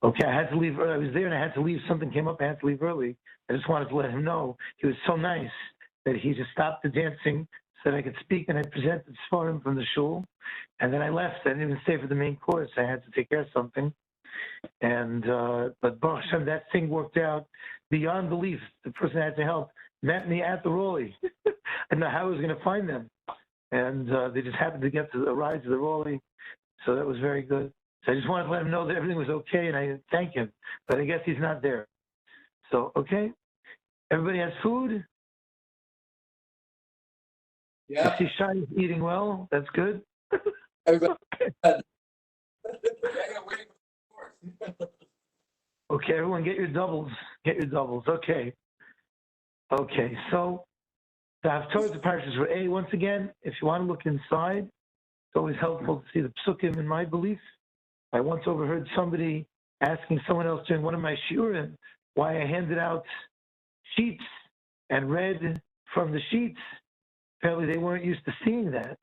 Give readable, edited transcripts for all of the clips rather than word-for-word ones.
Okay, I had to leave early. I was there and I had to leave. Something came up. I had to leave early. I just wanted to let him know. He was so nice that he just stopped the dancing so that I could speak, and I presented for him from the shul. And then I left. I didn't even stay for the main course. I had to take care of something. And but Baruch Hashem, that thing worked out beyond belief. The person I had to help met me at the Rolly. I didn't know how I was going to find them. And they just happened to get to the ride to the Rolly. So that was very good. So I just wanted to let him know that everything was okay, and I thank him. But I guess he's not there. So, okay. Everybody has food? Yeah. I see Shai is eating well. That's good. Everybody. Okay. Okay, everyone get your doubles. Get your doubles. Okay. Okay, so the Haftorah to Parshas for A, once again, if you want to look inside, it's always helpful to see the psukim in my belief. I once overheard somebody asking someone else during one of my shiurim why I handed out sheets and read from the sheets. Apparently they weren't used to seeing that.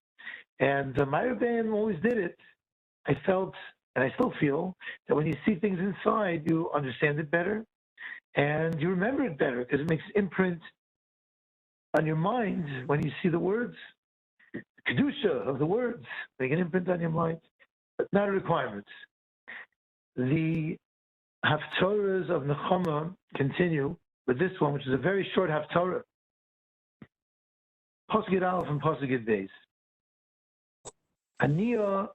And my Rebbeim always did it. I felt, and I still feel, that when you see things inside, you understand it better and you remember it better because it makes imprint on your mind when you see the words. The kedusha of the words make an imprint on your mind, but not a requirement. The haftorahs of Nechama continue with this one, which is a very short haftorah. Pasuk Yud Aleph and Pasuk Yud Beis. Aniya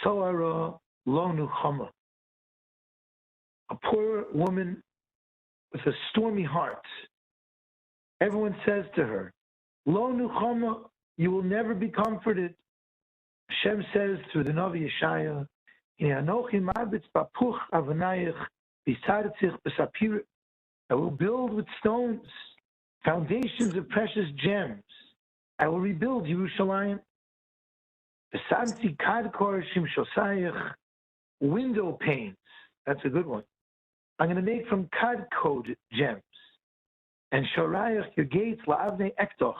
soara lo nuchama. A poor woman with a stormy heart. Everyone says to her, lo nuchama, you will never be comforted. Hashem says through the Navi Yeshaya, I will build with stones foundations of precious gems. I will rebuild Yerushalayim. Window panes. That's a good one. I'm going to make from kadkod gems. And shorayach, your gates, la'avnei ektoch,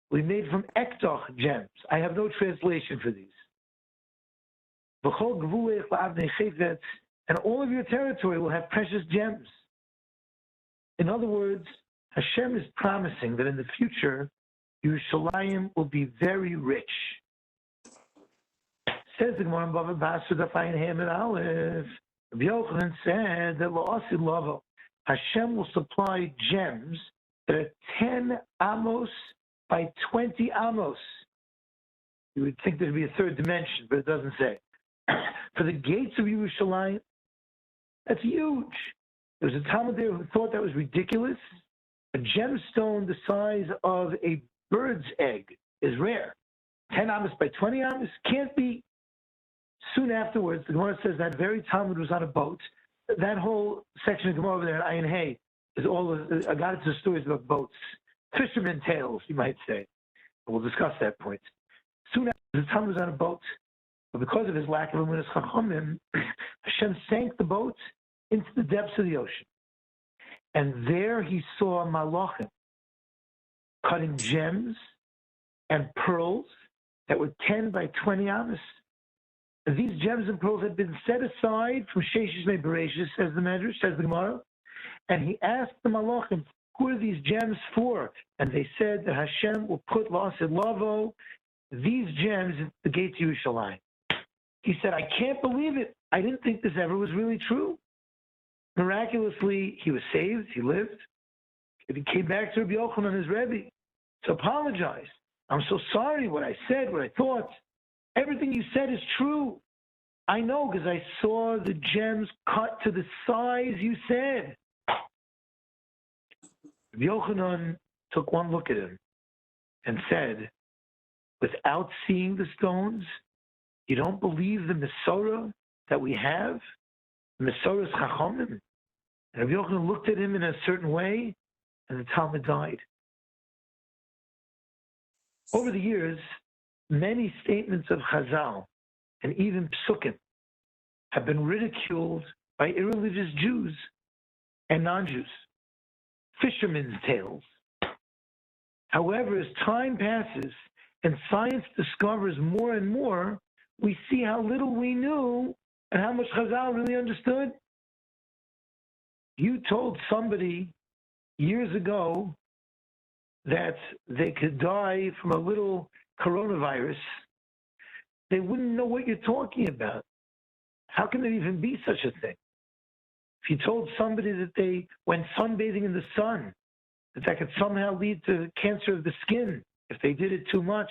will be made from ektoch gems. I have no translation for these. And all of your territory will have precious gems. In other words, Hashem is promising that in the future, Yerushalayim will be very rich. Says the Gemara in Bava Basra, Dafayin Ham and Aleph, Rabbi Yochanan said that La'asid Lavo, Hashem will supply gems that are 10 amos by 20 amos. You would think there'd be a third dimension, but it doesn't say. For the gates of Yerushalayim, that's huge. There was a Talmud there who thought that was ridiculous. A gemstone the size of a bird's egg is rare. 10 amos by 20 amos can't be. Soon afterwards, the Gemara says that very Talmud was on a boat. That whole section of Gemara over there in Ayin Hay is all, I got into stories about boats. Fisherman tales, you might say. We'll discuss that point. Soon after, the Talmud was on a boat. But because of his lack of Emunas Chachamim, Hashem sank the boat into the depths of the ocean. And there he saw Malachim cutting gems and pearls that were 10 by 20 amos. These gems and pearls had been set aside from Sheshes Me Bereshis, says the Medrash, says the Gemara. And he asked the Malachim, who are these gems for? And they said that Hashem will put La'asid Lavo, these gems at the gates of Yerushalayim. He said, I can't believe it. I didn't think this ever was really true. Miraculously, he was saved, he lived. And he came back to Rabbi Yochanan, his Rebbe, to apologize. I'm so sorry what I said, what I thought. Everything you said is true. I know because I saw the gems cut to the size you said. Rabbi Yochanan took one look at him and said, without seeing the stones, you don't believe the Mesorah that we have? The Mesorah's Chachamim? And Rabbi Yochanan looked at him in a certain way, and the Talmud died. Over the years, many statements of Chazal and even Psukim have been ridiculed by irreligious Jews and non-Jews. Fishermen's tales. However, as time passes and science discovers more and more, we see how little we knew and how much Chazal really understood. You told somebody years ago that they could die from a little coronavirus, they wouldn't know what you're talking about. How can there even be such a thing? If you told somebody that they went sunbathing in the sun, that could somehow lead to cancer of the skin if they did it too much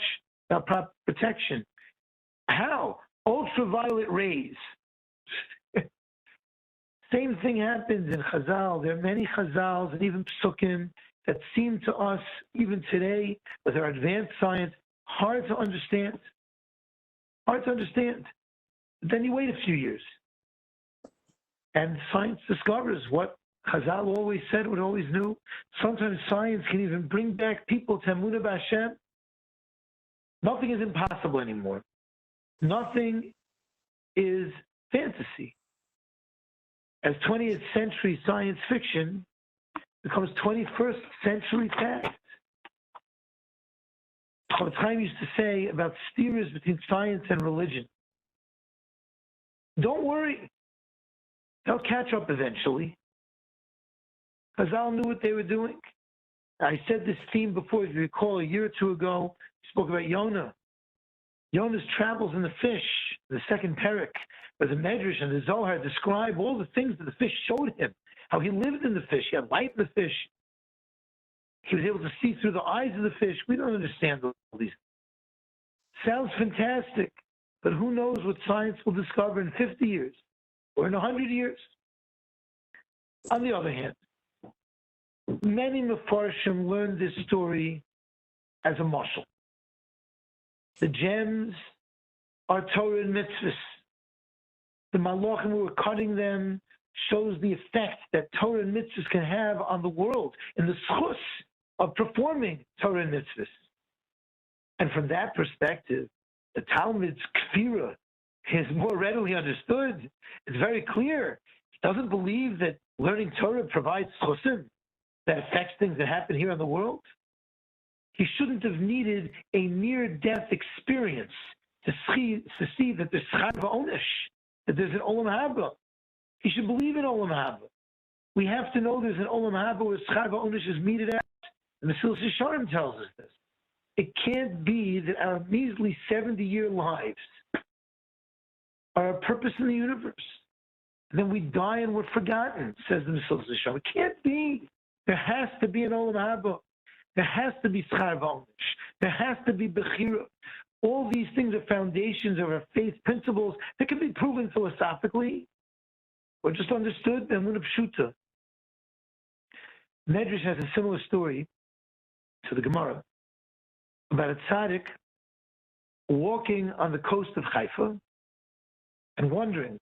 without proper protection. How? Ultraviolet rays. Same thing happens in Chazal. There are many Chazals and even Psukim that seem to us, even today, with our advanced science, hard to understand. Hard to understand. But then you wait a few years, and science discovers what Chazal always said, what always knew. Sometimes science can even bring back people to Emunah B'Hashem. Nothing is impossible anymore. Nothing is fantasy. As 20th century science fiction becomes 21st century fact. Chaim used to say about steers between science and religion. Don't worry. They'll catch up eventually. Chazal knew what they were doing. I said this theme before, if you recall, a year or two ago, we spoke about Yonah. Yonah's travels in the fish, the second parak, where the Medrash and the Zohar describe all the things that the fish showed him, how he lived in the fish, he had light in the fish. He was able to see through the eyes of the fish. We don't understand all these. Sounds fantastic, but who knows what science will discover in 50 years or in 100 years? On the other hand, many Mefarshim learned this story as a mashal. The gems are Torah and mitzvahs. The malachim who were cutting them shows the effect that Torah and mitzvahs can have on the world in the schus of performing Torah and mitzvahs. And from that perspective, the Talmud's kfira is more readily understood. It's very clear. He doesn't believe that learning Torah provides chusim that affects things that happen here in the world. He shouldn't have needed a near-death experience to see that there's schar v'onesh, that there's an olam haba. He should believe in olam haba. We have to know there's an olam haba where schar v'onesh is meted out. And the Mesilas Yesharim tells us this. It can't be that our measly 70-year lives are a purpose in the universe. And then we die and we're forgotten, says the Mesilas Yesharim. It can't be. There has to be an olam haba. There has to be schar v'onesh. There has to be bechira. All these things are foundations of our faith principles that can be proven philosophically or just understood. Emunah pshuta. Medrash has a similar story to the Gemara about a tzaddik walking on the coast of Haifa and wondering,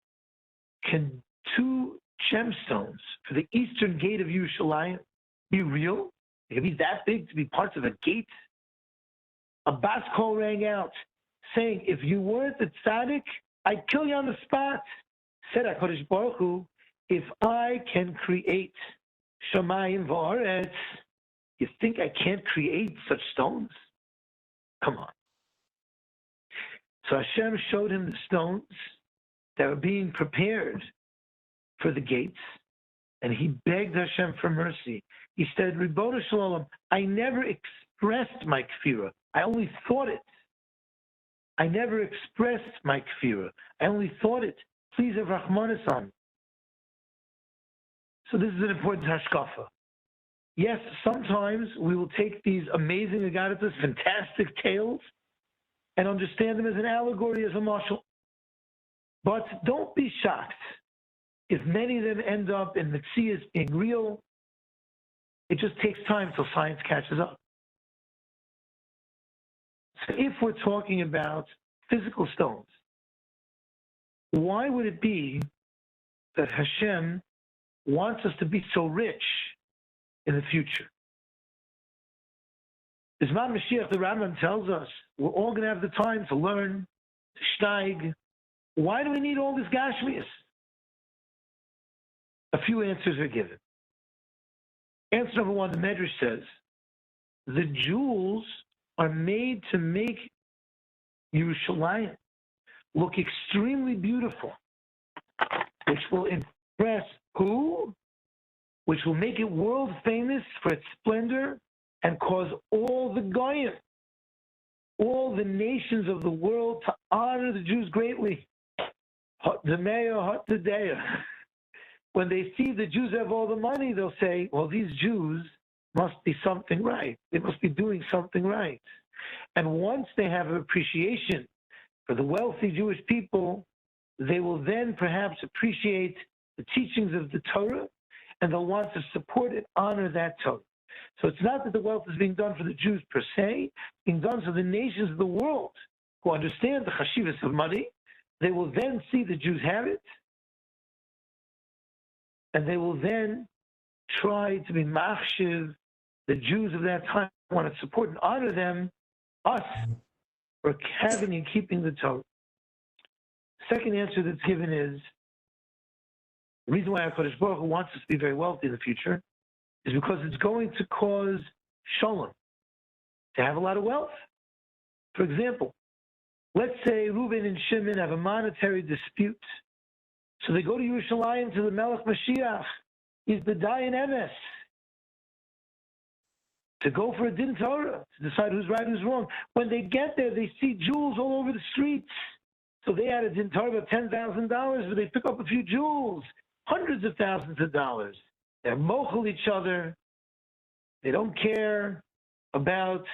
can two gemstones for the eastern gate of Yerushalayim be real? They can be that big to be parts of a gate? A bas kol rang out, saying, if you weren't the tzaddik, I'd kill you on the spot. Said HaKadosh Baruch Hu, if I can create shamayim v'aretz, you think I can't create such stones? Come on. So Hashem showed him the stones that were being prepared for the gates, and he begged Hashem for mercy. He said, Ribono Shel Olam, I never expressed my kfira. I only thought it. I never expressed my kfira. I only thought it. Please have Rahmanas on. So this is an important hashkafa. Yes, sometimes we will take these amazing agaritas, fantastic tales, and understand them as an allegory, as a mashal. But don't be shocked if many of them end up in Metzias being real. It just takes time till science catches up. So if we're talking about physical stones, why would it be that Hashem wants us to be so rich in the future? Bisman Mashiach, the Rambam tells us, we're all going to have the time to learn, to steig. Why do we need all this gashmias? A few answers are given. Answer number one, the Medrash says, the jewels are made to make Yerushalayim look extremely beautiful, which will impress who? which will make it world famous for its splendor and cause all the goyim, all the nations of the world, to honor the Jews greatly. When they see the Jews have all the money, they'll say, well, these Jews must be something right. They must be doing something right. And once they have an appreciation for the wealthy Jewish people, they will then perhaps appreciate the teachings of the Torah, and they'll want to support and honor that Torah. So it's not that the wealth is being done for the Jews per se, it's being done for the nations of the world who understand the chashivas of money. They will then see the Jews have it, and they will then try to be machshiv the Jews of that time, want to support and honor them, us, for having and keeping the Torah. Second answer that's given is, the reason why HaKadosh Baruch Hu wants us to be very wealthy in the future is because it's going to cause shalom, to have a lot of wealth. For example, let's say Reuben and Shimon have a monetary dispute. So they go to Yerushalayim to the Melech Mashiach. He's the Dine Emes, to go for a din Torah, to decide who's right, who's wrong. When they get there, they see jewels all over the streets. So they had a din Torah of $10,000, but they pick up a few jewels, hundreds of thousands of dollars. They're mochel each other. They don't care about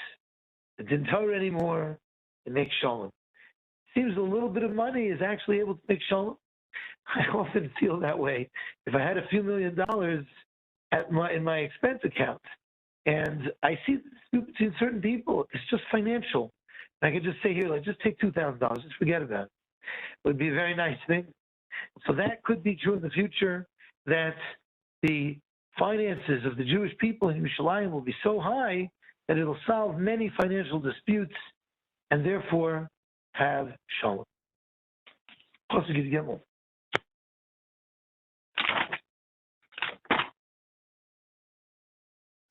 the din Torah anymore. They make shalom. Seems a little bit of money is actually able to make shalom. I often feel that way. If I had a few $1,000,000 in my expense account, and I see the dispute between certain people, it's just financial. I could just say here, like, just take $2,000, just forget about it. It would be a very nice thing. So that could be true in the future, that the finances of the Jewish people in Yerushalayim will be so high that it'll solve many financial disputes and therefore have shalom. Also, give you more.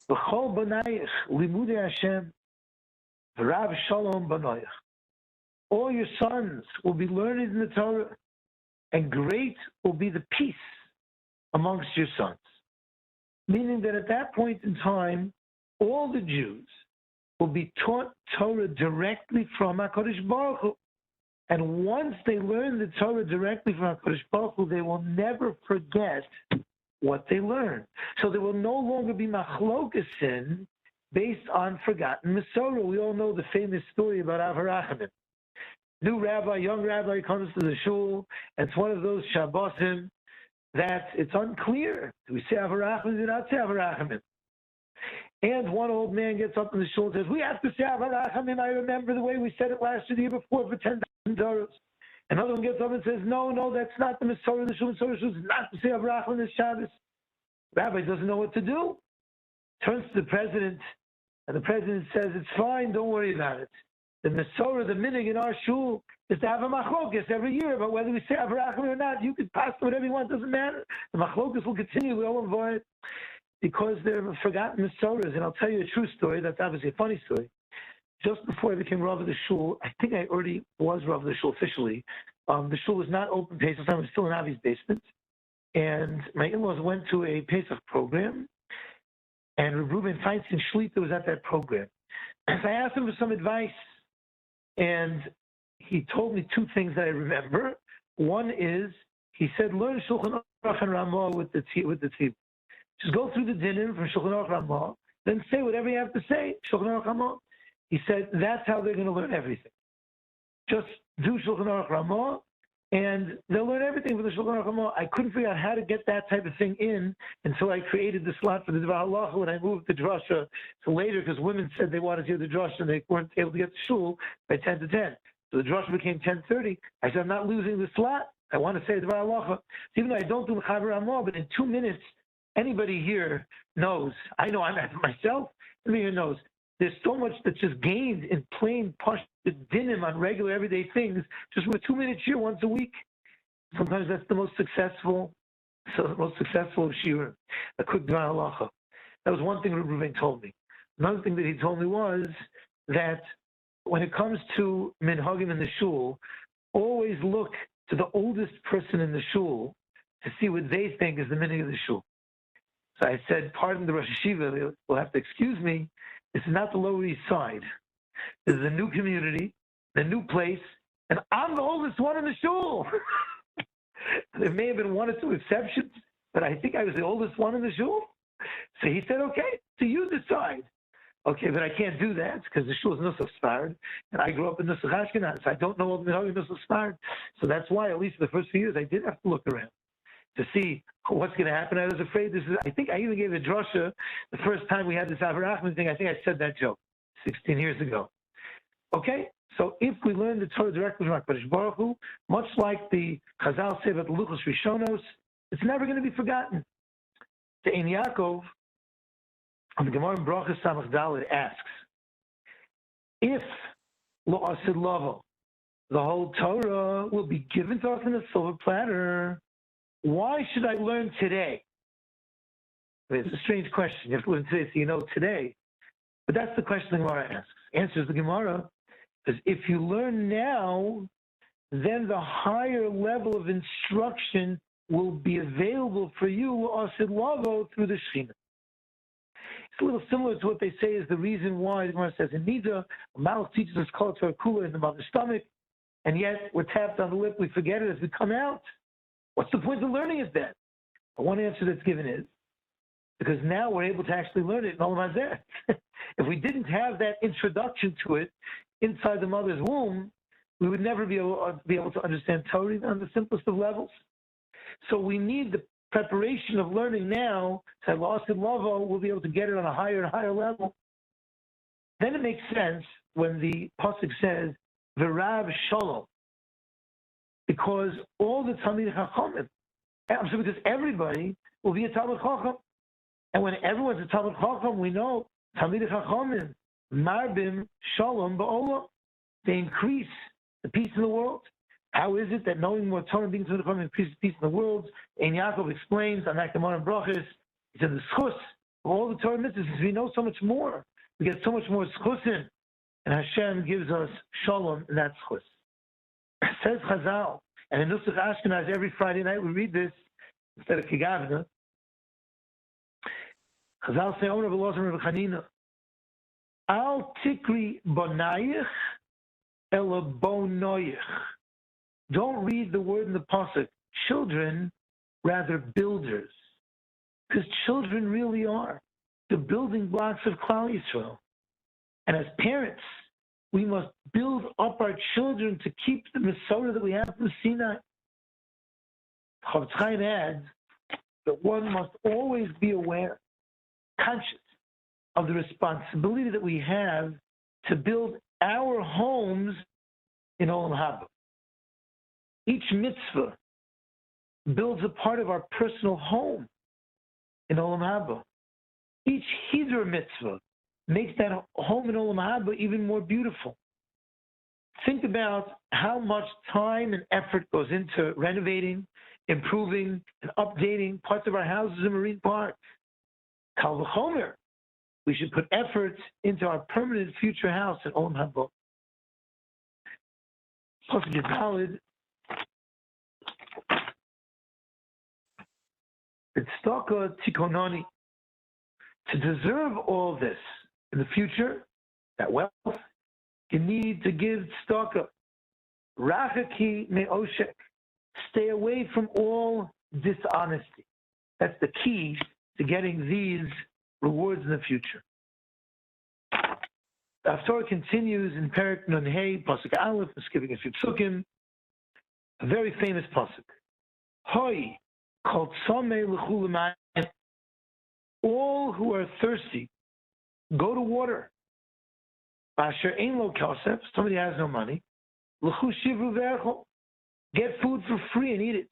V'chol banayich limudei Hashem v'rav shalom banoich. All your sons will be learned in the Torah, and great will be the peace amongst your sons. Meaning that at that point in time, all the Jews will be taught Torah directly from HaKadosh Baruch Hu. And once they learn the Torah directly from HaKadosh Baruch Hu, they will never forget what they learned. So there will no longer be machlokesin based on forgotten Masorah. We all know the famous story about Avraham. New rabbi, young rabbi comes to the shul, and it's one of those Shabbosim that it's unclear. Do we say Avraham or do we not say Avraham? And one old man gets up in the shul and says, we have to say Avraham. I remember the way we said it last year, the year before, for 10,000 dollars. Another one gets up and says, no, that's not the Masorah. The shul is not to say Avraham this Shabbos. Rabbi doesn't know what to do. Turns to the president, and the president says, it's fine, don't worry about it. The Masorah, the minig in our shul, is to have a machlokes every year about whether we say Avraham or not. You could pass whatever you want, doesn't matter. The machlokes will continue, we all avoid it, because they're forgotten Masorahs. And I'll tell you a true story, that's obviously a funny story. Just before I became Rav of the shul, I think I already was Rav of the shul officially. The shul was not open Pesach time, it was still in Avi's basement. And my in-laws went to a Pesach program, and Reuben Feinstein Shlita was at that program. So I asked him for some advice, and he told me two things that I remember. One is, he said, learn Shulchan Aruch and Ramah with the tzibur. Just go through the dinim from Shulchan Aruch Ramah, then say whatever you have to say, Shulchan Aruch Ramah. He said, that's how they're going to learn everything. Just do Shulchan Aruch Ramah, and they'll learn everything from the Shulchan Aruch Ramah. I couldn't figure out how to get that type of thing in until I created the slot for the Dvar Halacha when I moved the drasha to later, because women said they wanted to hear the drasha and they weren't able to get to shul by 10 to 10. So the drasha became 10:30. I said, I'm not losing the slot. I want to say the Dvar Halacha. Even though I don't do Chaver Ramah, but in 2 minutes, anybody here knows. I know I'm at myself. Everybody here knows. There's so much that's just gained in plain push dinim on regular everyday things, just with 2 minutes here once a week. Sometimes that's the most successful of shiur, a quick Dvar Halacha. That was one thing Reuven told me. Another thing that he told me was that when it comes to minhagim in the shul, always look to the oldest person in the shul to see what they think is the minhag of the shul. So I said, pardon the Rosh Yeshiva, will have to excuse me. This is not the Lower East Side. This is a new community, a new place, and I'm the oldest one in the shul. There may have been one or two exceptions, but I think I was the oldest one in the shul. So he said, okay, so you decide. Okay, but I can't do that because the shul is Nusach Sfard, and I grew up in Nusach Ashkenaz. So I don't know all the Minhagim Nusach Sfard. So that's why, at least for the first few years, I did have to look around to see what's going to happen. I was afraid I think I even gave a drasha the first time we had this Avrahman thing. I think I said that joke 16 years ago. Okay, so if we learn the Torah directly from HaKadosh Baruch Hu, much like the Chazal say about the Luchos Rishonos, it's never going to be forgotten. The Ein Yaakov, on the Gemara in Brachas Samach Daled asks, if Lo Asid Lavo, the whole Torah will be given to us in a silver platter, why should I learn today? It's a strange question. You have to learn today so you know today. But that's the question the Gemara asks. Answers the Gemara, because if you learn now, then the higher level of instruction will be available for you, Asid Lavo, through the Shekhinah. It's a little similar to what they say is the reason why the Gemara says in Nida, Malach teaches us Kol Torah Kula in the mother's stomach, and yet we're tapped on the lip, we forget it as we come out. What's the point of learning it then? One answer that's given is, because now we're able to actually learn it in Olam Hazeh. If we didn't have that introduction to it inside the mother's womb, we would never be able to understand Torah on the simplest of levels. So we need the preparation of learning now, so Lost in Lavo will be able to get it on a higher and higher level. Then it makes sense when the Pasuk says, V'Rav Shalom, because all the Talmid Chachamim, because everybody will be a Talmid Chacham. And when everyone's a Talmid Chacham, we know Talmid Chachamim, Marbim Shalom Ba'olam, they increase the peace in the world. How is it that knowing more Torah and being Talmid Chachamim increases peace in the world? Ein Yaakov explains on that Gemara in Brachas, he said the schus of all the Torah mitzvahs, we know so much more. We get so much more schusim, and Hashem gives us Shalom in that schus. Says Chazal, and in Nusach Ashkenaz every Friday night we read this instead of Kigavna. Chazal say, Omer B'Lozim Reb Chanina, Al Tikri Bonayich Ela Bonoyich. Don't read the word in the pasuk, children, rather builders. Because children really are the building blocks of Klal Yisrael. And as parents, we must build up our children to keep the Masorah that we have from Sinai. Chofetz Chaim adds that one must always be aware, conscious of the responsibility that we have to build our homes in Olam Haba. Each mitzvah builds a part of our personal home in Olam Haba. Each Hiddur mitzvah makes that home in Olam Haba even more beautiful. Think about how much time and effort goes into renovating, improving, and updating parts of our houses in Marine Park. Kal v'chomer, we should put effort into our permanent future house in Olam Haba. Pasuk Yudalid, Tzedakah tikononi. To deserve all this in the future, that wealth, you need to give tzedakah. Rachaki me'oshek. Stay away from all dishonesty. That's the key to getting these rewards in the future. The Haftorah continues in Perek Nun Hey, Pasuk Aleph, skipping a few psukim, a very famous pasuk. Hoi, kol tzomei l'chu l'mayim. All who are thirsty, go to water. Asher ein lo kasef, somebody has no money. L'chu shivru v'echol. Get food for free and eat it.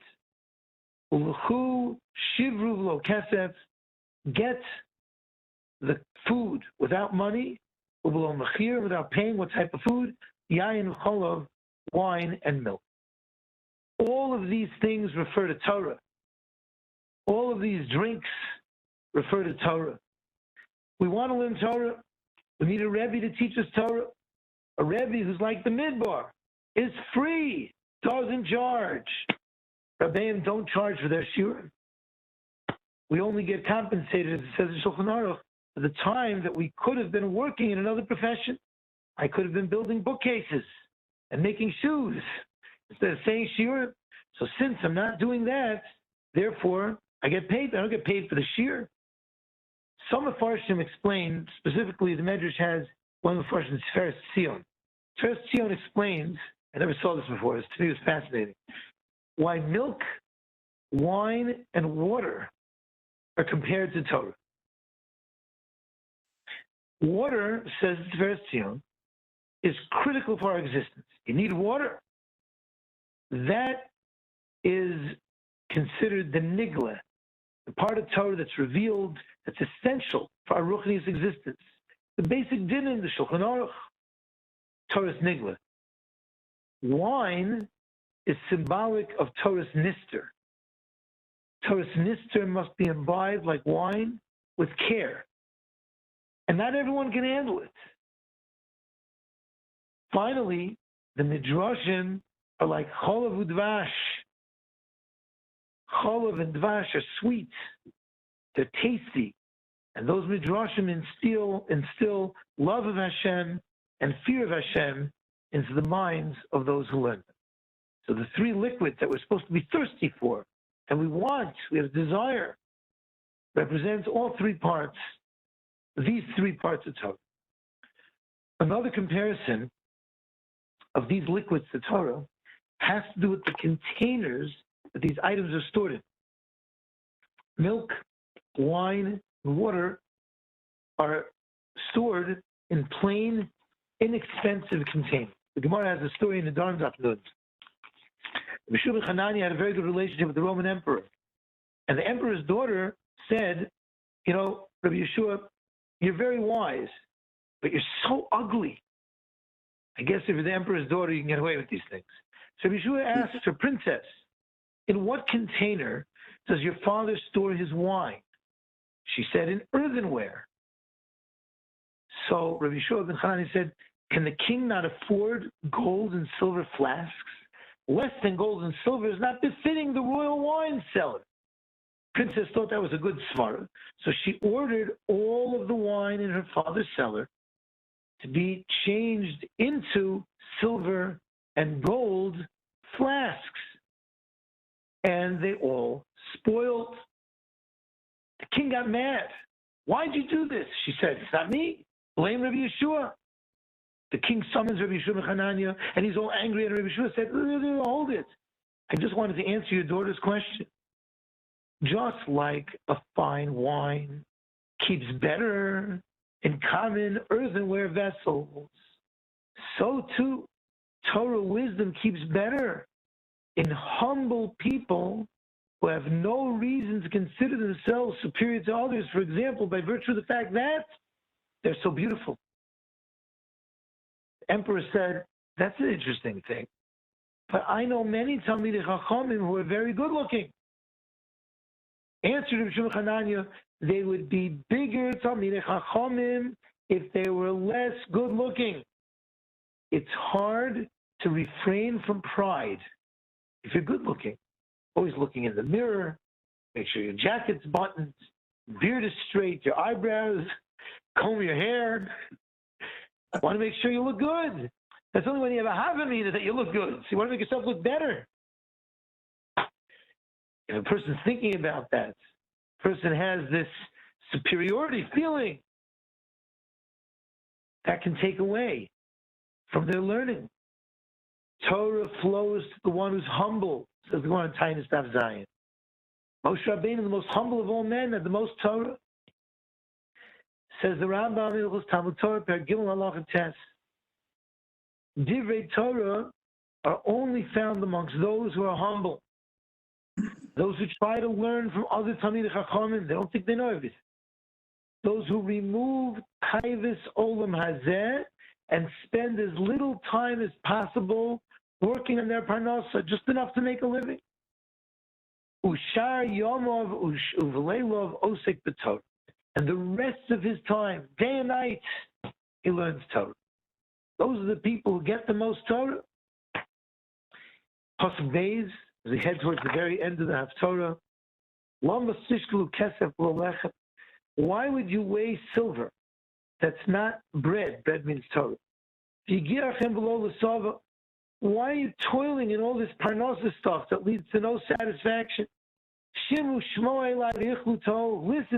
L'chu shivru v'lo kasef. Get the food without money, u'v'lo mechir, without paying. What type of food? Yayin v'cholov, wine and milk. All of these things refer to Torah. All of these drinks refer to Torah. We want to learn Torah. We need a Rebbe to teach us Torah. A Rebbe who's like the Midbar, is free, doesn't charge. Rabbeim don't charge for their shiurim. we only get compensated, as it says in Shulchan Aruch, for the time that we could have been working in another profession. I could have been building bookcases and making shoes instead of saying shiur. So since I'm not doing that, therefore I get paid. I don't get paid for the shiur. Some of Farshim explain, specifically the Medrash has one of the Farshim, Tiferes Tzion. Tiferes Tzion explains, I never saw this before, to me it was fascinating, why milk, wine, and water are compared to Torah. Water, says Tiferes Tzion, is critical for our existence. You need water. That is considered the nigla, the part of Torah that's revealed, that's essential for our ruchnius existence. The basic din in the Shulchan Aruch, Torah's nigla. Wine is symbolic of Torah's nister. Torah's nister must be imbibed like wine with care. And not everyone can handle it. Finally, the midrashim are like cholav udvash. Cholav and dvash are sweet. They're tasty. And those midrashim instill love of Hashem and fear of Hashem into the minds of those who learn them. So the three liquids that we're supposed to be thirsty for, and we have desire, represents all three parts, these three parts of Torah. Another comparison of these liquids to Torah has to do with the containers that these items are stored in. Milk, wine, and water are stored in plain, inexpensive containers. The Gemara has a story in the Dine. Rabbi ben Hanani had a very good relationship with the Roman emperor. And the emperor's daughter said, you know, Rabbi Yeshua, you're very wise, but you're so ugly. I guess if you're the emperor's daughter, you can get away with these things. So Rabbi Yeshua asked her, princess, in what container does your father store his wine? She said, in earthenware. So Rabbi Yeshua ben Hanani said, can the king not afford gold and silver flasks? Less than gold and silver is not befitting the royal wine cellar. Princess thought that was a good svara, so she ordered all of the wine in her father's cellar to be changed into silver and gold flasks. And they all spoiled. The king got mad. Why'd you do this? She said, it's not me. Blame Rabbi Yeshua. The king summons Rabbi Yeshua ben Hanania, and he's all angry, and Rabbi Yeshua said, hold it. I just wanted to answer your daughter's question. Just like a fine wine keeps better in common earthenware vessels, so too Torah wisdom keeps better in humble people who have no reason to consider themselves superior to others, for example, by virtue of the fact that they're so beautiful. The emperor said, that's an interesting thing, but I know many Talmidei Chachamim who are very good looking. Answered Rabbi Shimon Hanania, they would be bigger Talmidei Chachamim if they were less good looking. It's hard to refrain from pride if you're good looking. Always looking in the mirror, make sure your jacket's buttoned, beard is straight, your eyebrows, comb your hair. Want to make sure you look good. That's only when you have a havamina that you look good. So you want to make yourself look better. If a person's thinking about that, a person has this superiority feeling, that can take away from their learning. Torah flows to the one who's humble, says the one on Tainus Daf Zion. Moshe Rabbeinu, the most humble of all men, had the most Torah. Says the Rambam in Hilchos Talmud Torah, Per Gimel Halacha Tes. Divrei Torah are only found amongst those who are humble. Those who try to learn from other Talmidei Chachamim, they don't think they know everything. Those who remove Taivis Olam Hazeh and spend as little time as possible working on their parnasa, just enough to make a living. Ushar Yomov Uvleilov Osek B'Torah. And the rest of his time, day and night, he learns Torah. Those are the people who get the most Torah. Pasuk Beis, as we head towards the very end of the Haftorah, Why would you weigh silver that's not bread? Bread means Torah. Why are you toiling in all this parnasa stuff that leads to no satisfaction? Listen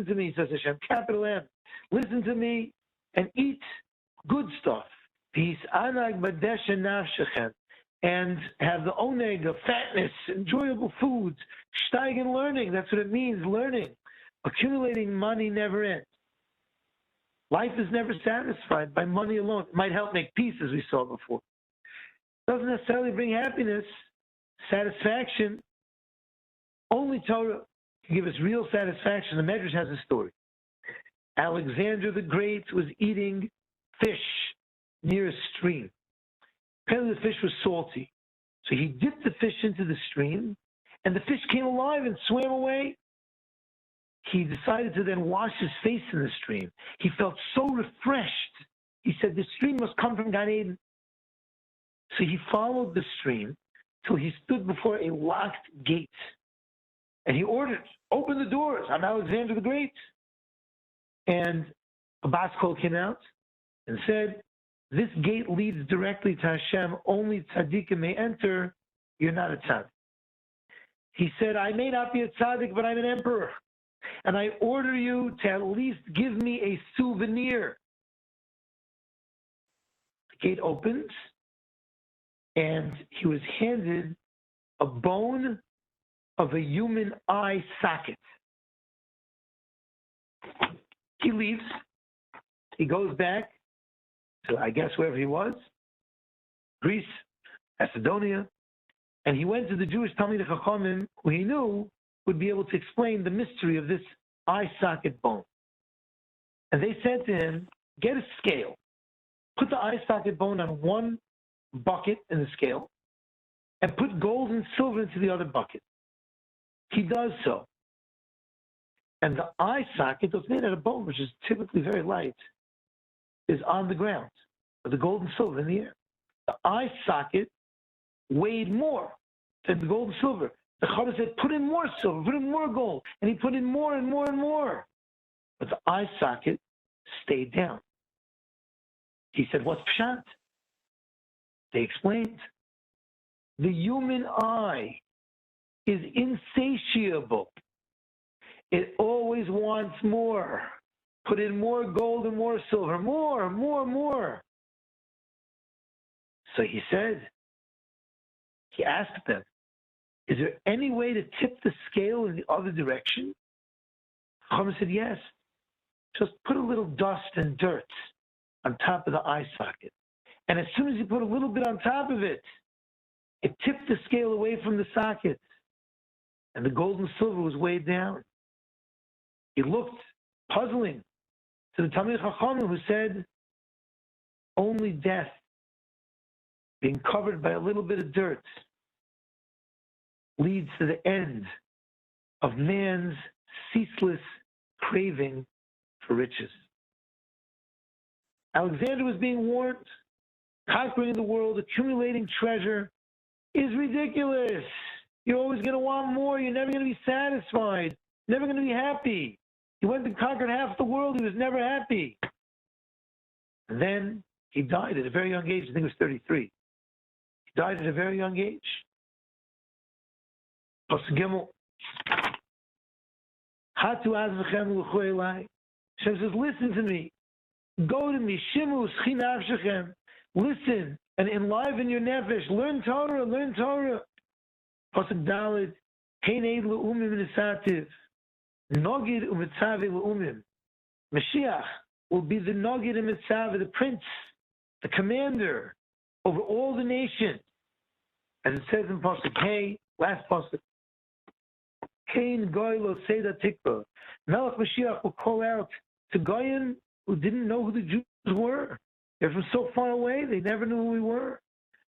to me, says Hashem, capital M. Listen to me and eat good stuff. And have the oneg of fatness, enjoyable foods, steigen learning. That's what it means, learning. Accumulating money never ends. Life is never satisfied by money alone. It might help make peace, as we saw before. It doesn't necessarily bring happiness, satisfaction. Only Torah can give us real satisfaction. The Medrash has a story. Alexander the Great was eating fish near a stream. Apparently the fish was salty. So he dipped the fish into the stream, and the fish came alive and swam away. He decided to then wash his face in the stream. He felt so refreshed. He said, the stream must come from Gan Eden. So he followed the stream till he stood before a locked gate. And he ordered, open the doors. I'm Alexander the Great. And a bas kol came out and said, this gate leads directly to Hashem. Only tzaddikim may enter. You're not a tzaddik. He said, I may not be a tzaddik, but I'm an emperor. And I order you to at least give me a souvenir. The gate opens, and he was handed a bone of a human eye socket. He leaves. He goes back to, I guess, wherever he was, Greece, Macedonia, and he went to the Jewish Talmidei Chachamim, who he knew would be able to explain the mystery of this eye socket bone. And they said to him, get a scale, put the eye socket bone on one bucket in the scale, and put gold and silver into the other bucket. He does so. And the eye socket, that's made out of bone, which is typically very light, is on the ground, with the gold and silver in the air. The eye socket weighed more than the gold and silver. The Chava said, put in more silver, put in more gold. And he put in more and more and more. But the eye socket stayed down. He said, what's pshat? They explained. The human eye is insatiable. It always wants more. Put in more gold and more silver, more, more, more. So he said, he asked them, is there any way to tip the scale in the other direction? Chama said, yes. Just put a little dust and dirt on top of the eye socket. And as soon as you put a little bit on top of it, it tipped the scale away from the socket. And the gold and silver was weighed down. He looked puzzling to the Talmidei Chachamim, who said, only death, being covered by a little bit of dirt, leads to the end of man's ceaseless craving for riches. Alexander was being warned, conquering the world, accumulating treasure is ridiculous. You're always going to want more. You're never going to be satisfied. Never going to be happy. He went and conquered half the world. He was never happy. And then he died at a very young age. I think he was 33. He died at a very young age. Hashem says, listen to me. Go to me. Shimu schinav. Listen and enliven your nefesh. Learn Torah. Learn Torah. Pasuk Daled. Hein eid le'umim v'nesativ. Nogid u'mitzavi le'umim. Mashiach will be the Nogid and Mitzavi, the prince, the commander over all the nations. As it says in Pasuk Hey, last Pasuk. Kain Goy lo Seda Tikva. Melech Mashiach will call out to Goyim who didn't know who the Jews were. They're from so far away, they never knew who we were.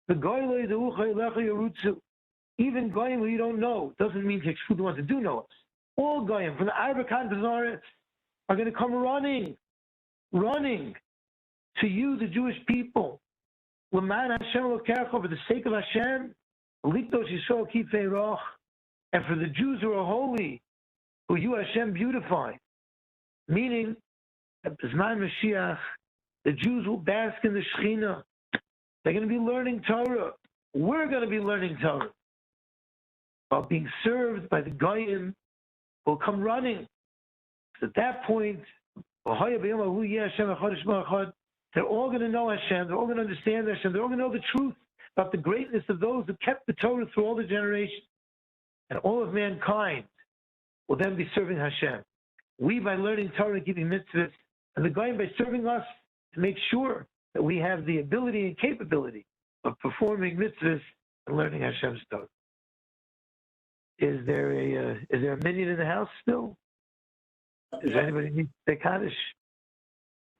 The Goy lo Yedeucha Elecha Yerutzu. Even Goyim who you don't know doesn't mean to exclude the ones that do know us. All Goyim from the Arba Kantazaretz are going to come running to you, the Jewish people. L'man Hashem Elokecha, for the sake of Hashem, Likdos Yisrael Kifei Roch. And for the Jews who are holy, who you Hashem beautify. Meaning, at B'zman Mashiach, the Jews will bask in the Shekhinah. They're going to be learning Torah. We're going to be learning Torah. While being served by the Goyim, will come running. So at that point, they're all going to know Hashem. They're all going to understand Hashem. They're all going to know the truth about the greatness of those who kept the Torah through all the generations. And all of mankind will then be serving Hashem. We, by learning Torah, giving mitzvahs, and the Goyim by serving us to make sure that we have the ability and capability of performing mitzvahs and learning Hashem's Torah. Is there a minion in the house still? Does anybody need to say Kaddish?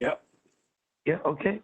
Yep. Yeah, okay.